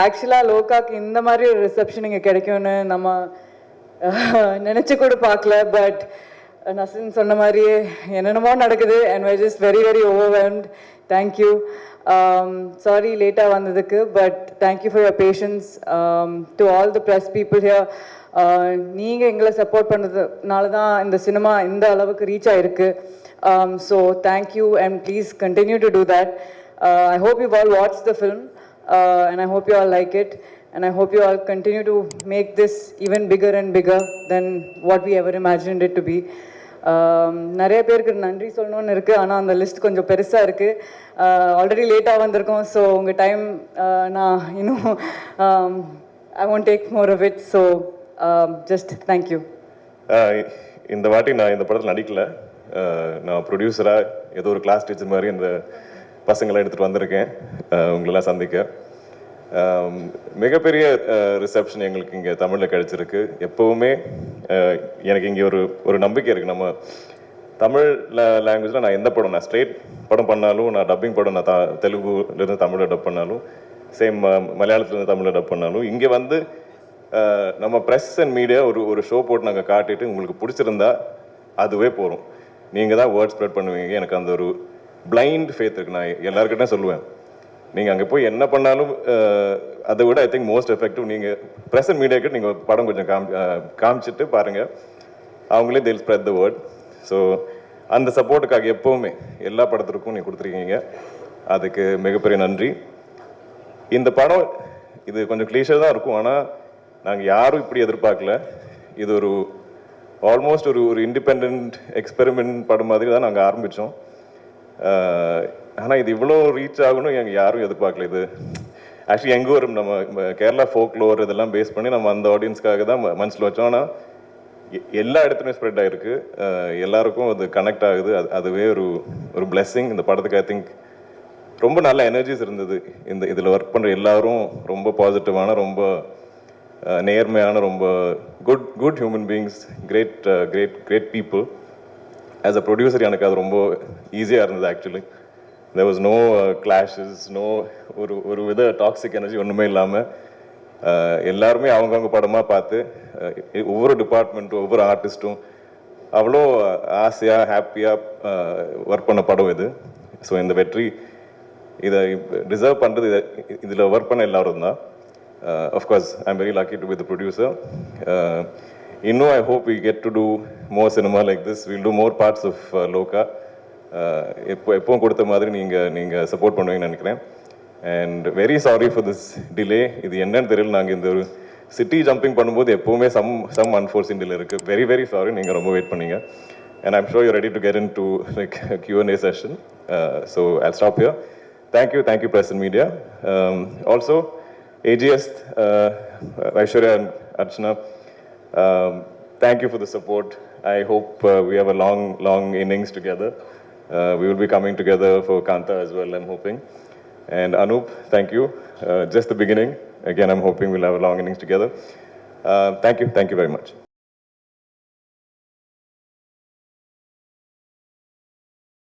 ஆக்சுவலாக லோகாக்கு இந்த மாதிரி ஒரு ரிசப்ஷன் இங்கே கிடைக்கும்னு நம்ம நினச்சி கூட பார்க்கல. பட் நசின் சொன்ன மாதிரியே என்னென்னமோ நடக்குது and I just very very overwhelmed. Thank you. Sorry லேட்டாக வந்ததுக்கு, but thank you for your patience. To all the press people here, நீங்கள் எங்களை சப்போர்ட் பண்ணதுனால தான் இந்த சினிமா இந்த அளவுக்கு ரீச் ஆகிருக்கு. So thank you and please continue to do that. I hope you've all watched the film, and I hope you all like it, and I hope you all continue to make this even bigger and bigger than what we ever imagined it to be. நிறைய பேருக்கு நன்றி சொல்லணும்னு இருக்குது, ஆனால் அந்த list கொஞ்சம் பெருசாக இருக்குது. ஆல்ரெடி லேட்டாக வந்திருக்கோம். ஸோ உங்கள் டைம் நான் இன்னும் I won't take more of it. So just thank you. இந்த வாட்டி நான் இந்த படத்தில் நடிக்கலை. நான் ப்ரொடியூசராக ஏதோ ஒரு கிளாஸ் டீச்சர் மாதிரி இந்த பசங்களை எடுத்துகிட்டு வந்திருக்கேன் உங்களெல்லாம் சந்திக்க. மிகப்பெரிய ரிசப்ஷன் எங்களுக்கு இங்கே தமிழில் கிடச்சிருக்கு. எப்போவுமே எனக்கு இங்கே ஒரு நம்பிக்கை இருக்குது. நம்ம தமிழ் லாங்குவேஜில் நான் எந்த படம், நான் ஸ்ட்ரெயிட் படம் பண்ணாலும், நான் டப்பிங் படம், நான் தெலுங்குலேருந்து தமிழில் டப் பண்ணாலும், சேம் மலையாளத்துலேருந்து தமிழில் டப் பண்ணாலும், இங்கே வந்து நம்ம ப்ரெஸ் அண்ட் மீடியா ஒரு ஷோ போட்டு நாங்கள் காட்டிட்டு உங்களுக்கு பிடிச்சிருந்தா அதுவே போகிறோம். நீங்கள் தான் வேர்ட் ஸ்ப்ரெட் பண்ணுவீங்க. எனக்கு அந்த ஒரு பிளைண்ட் ஃபேத் இருக்குது. நான் எல்லாருக்கிட்டையும் சொல்லுவேன், நீங்கள் அங்கே போய் என்ன பண்ணாலும் அதை விட ஐ திங்க் மோஸ்ட் எஃபெக்டிவ் நீங்கள் ப்ரெஸ் அண்ட் மீடியாக்கிட்ட நீங்கள் படம் கொஞ்சம் காமிச்சிட்டு பாருங்கள், அவங்களே they'll spread the word. So அந்த சப்போர்ட்டுக்காக எப்போவுமே எல்லா படத்திற்கும் நீங்கள் கொடுத்துருக்கீங்க, அதுக்கு மிகப்பெரிய நன்றி. இந்த படம் இது கொஞ்சம் கிளீஷாக தான் இருக்கும், ஆனால் நாங்கள் யாரும் இப்படி எதிர்பார்க்கல. இது ஒரு ஆல்மோஸ்ட் ஒரு இண்டிபெண்ட் எக்ஸ்பெரிமெண்ட் படம் மாதிரி தான் நாங்கள் ஆரம்பித்தோம். ஆனால் இது இவ்வளோ ரீச் ஆகணும் எங்கள் யாரும் எதிர்பார்க்கல. இது ஆக்சுவலி எங்கே ஒரு நம்ம கேரளா ஃபோக்லோர் இதெல்லாம் பேஸ் பண்ணி நம்ம அந்த ஆடியன்ஸ்க்காக தான் மனசில் வச்சோம். ஆனால் எல்லா இடத்துலையும் ஸ்ப்ரெட் ஆகிருக்கு, எல்லாருக்கும் அது கனெக்ட் ஆகுது. அதுவே ஒரு பிளெஸ்ஸிங். இந்த படத்துக்கு ஐ திங்க் ரொம்ப நல்ல எனர்ஜிஸ் இருந்தது. இதில் ஒர்க் பண்ணுற எல்லாரும் ரொம்ப பாசிட்டிவான, ரொம்ப நேர்மையான, ரொம்ப good human beings, great people. As a producer எனக்கு அது ரொம்ப ஈஸியாக இருந்தது. Actually there was no clashes, no ஒரு வித டாக்ஸிக் எனர்ஜி ஒன்றுமே இல்லாமல் எல்லாருமே அவங்கவுங்க படமாக பார்த்து ஒவ்வொரு டிபார்ட்மெண்ட்டும் ஒவ்வொரு ஆர்டிஸ்ட்டும் அவ்வளோ ஆசையாக ஹாப்பியாக ஒர்க் பண்ண படம் இது. ஸோ இந்த வெற்றி இதை டிசர்வ் பண்ணுறது இதில் ஒர்க் பண்ண எல்லாரும் தான். Of course I am very lucky to be the producer. இன்னும் I hope we get to do more cinema like this. We'll do more parts of Loka. எப்பவும் கொடுத்த மாதிரி நீங்கள் சப்போர்ட் பண்ணுவீங்கன்னு நினைக்கிறேன். And very sorry for this delay. இது என்னன்னு தெரியல. நாங்கள் இந்த ஒரு சிட்டி ஜம்பிங் பண்ணும்போது எப்போவுமே சம் அன்ஃபோர்சின் டிலே இருக்குது. Very very sorry. நீங்கள் ரொம்ப வெயிட் பண்ணீங்க. And I'm sure you ready to get in to like Q&A session. So I'll stop here. Thank you press and media. Also AGS, Aishwarya and Archana, thank you for the support. I hope we have a long innings together. We will be coming together for Kanta as well, I'm hoping. And Anup, thank you. Just the beginning. Again, I'm hoping we'll have a long innings together. Thank you very much.